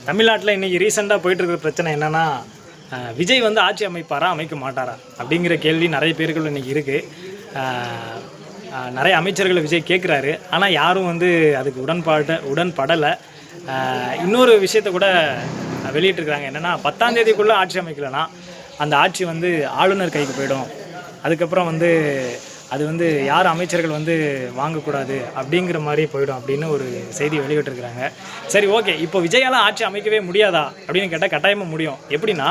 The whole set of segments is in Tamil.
தமிழ்நாட்டில் இன்றைக்கி ரீசெண்டாக போயிட்டுருக்கிற பிரச்சனை என்னென்னா, விஜய் வந்து ஆட்சி அமைப்பாரா அமைக்க மாட்டாரா அப்படிங்கிற கேள்வி நிறைய பேர்கள் இன்றைக்கி இருக்குது. நிறைய அமைச்சர்களை விஜய் கேட்குறாரு, ஆனால் யாரும் வந்து அதுக்கு உடன்படலை. இன்னொரு விஷயத்தை கூட வெளியிட்டிருக்கிறாங்க. என்னென்னா, 10ஆம் தேதிக்குள்ளே ஆட்சி அமைக்கலைன்னா அந்த ஆட்சி வந்து ஆளுநர் கைக்கு போயிடும். அதுக்கப்புறம் வந்து அது வந்து யார் அமைச்சர்கள் வந்து வாங்கக்கூடாது அப்படிங்கிற மாதிரி போயிடும் அப்படின்னு ஒரு செய்தி வெளியிட்டிருக்கிறாங்க. சரி, ஓகே. இப்போ விஜயால் ஆட்சி அமைக்கவே முடியாதா அப்படின்னு கேட்டால் கட்டாயமாக முடியும். எப்படின்னா,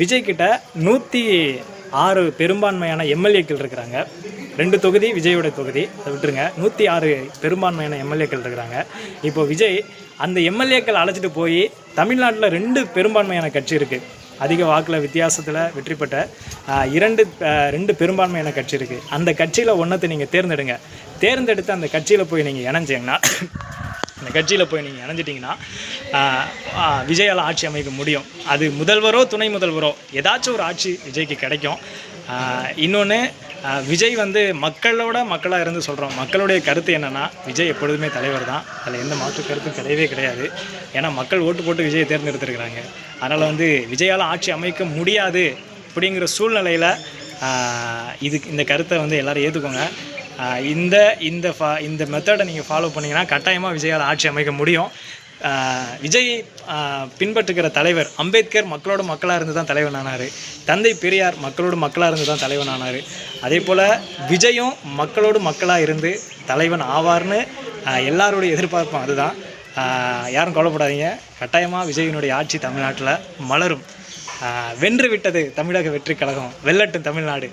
விஜய்கிட்ட 106 பெரும்பான்மையான எம்எல்ஏக்கள் இருக்கிறாங்க. 2 தொகுதி விஜயோட தொகுதி, அதை விட்டுருங்க. 106 பெரும்பான்மையான எம்எல்ஏக்கள் இருக்கிறாங்க. இப்போ விஜய் அந்த எம்எல்ஏக்கள் அழைச்சிட்டு போய் தமிழ்நாட்டில் 2 பெரும்பான்மையான கட்சி இருக்குது. அதிக வாக்கில் வித்தியாசத்தில் வெற்றி பெற்ற 2 பெரும்பான்மையான கட்சி இருக்குது. அந்த கட்சியில் ஒன்றத்தை நீங்கள் தேர்ந்தெடுத்து அந்த கட்சியில் போய் நீங்கள் இணைஞ்சிங்கன்னா, அந்த கட்சியில் போய் நீங்கள் இணைஞ்சிட்டிங்கன்னா விஜயால் ஆட்சி அமைக்க முடியும். அது முதல்வரோ துணை முதல்வரோ ஏதாச்சும் ஒரு ஆட்சி விஜய்க்கு கிடைக்கும். இன்னொன்று, விஜய் வந்து மக்களாக இருந்து சொல்கிறோம். மக்களுடைய கருத்து என்னென்னா, விஜய் எப்பொழுதுமே தலைவர் தான். அதில் எந்த மாற்று கருத்தும் கிடையாது. ஏன்னா மக்கள் ஓட்டு போட்டு விஜயை தேர்ந்தெடுத்துருக்கிறாங்க. அதனால் வந்து விஜயால் ஆட்சி அமைக்க முடியாது அப்படிங்கிற சூழ்நிலையில் இந்த கருத்தை வந்து எல்லோரும் ஏற்றுக்கோங்க. இந்த மெத்தடை நீங்கள் ஃபாலோ பண்ணிங்கன்னா கட்டாயமாக விஜயால் ஆட்சி அமைக்க முடியும். விஜய் பின்பற்றுகிற தலைவர் அம்பேத்கர் மக்களோட மக்களாக இருந்து தான் தலைவனானார். தந்தை பெரியார் மக்களோட மக்களாக இருந்து தான் தலைவனானார். அதே போல் விஜயும் மக்களோடு மக்களாக இருந்து தலைவன் ஆவார்னு எல்லாருடைய எதிர்பார்ப்பும் அதுதான். யாரும் கவலைப்படாதீங்க. கட்டாயமாக விஜயினுடைய ஆட்சி தமிழ்நாட்டில் மலரும். வென்று விட்டது தமிழக வெற்றி கழகம். வெல்லட்டும் தமிழ்நாடு.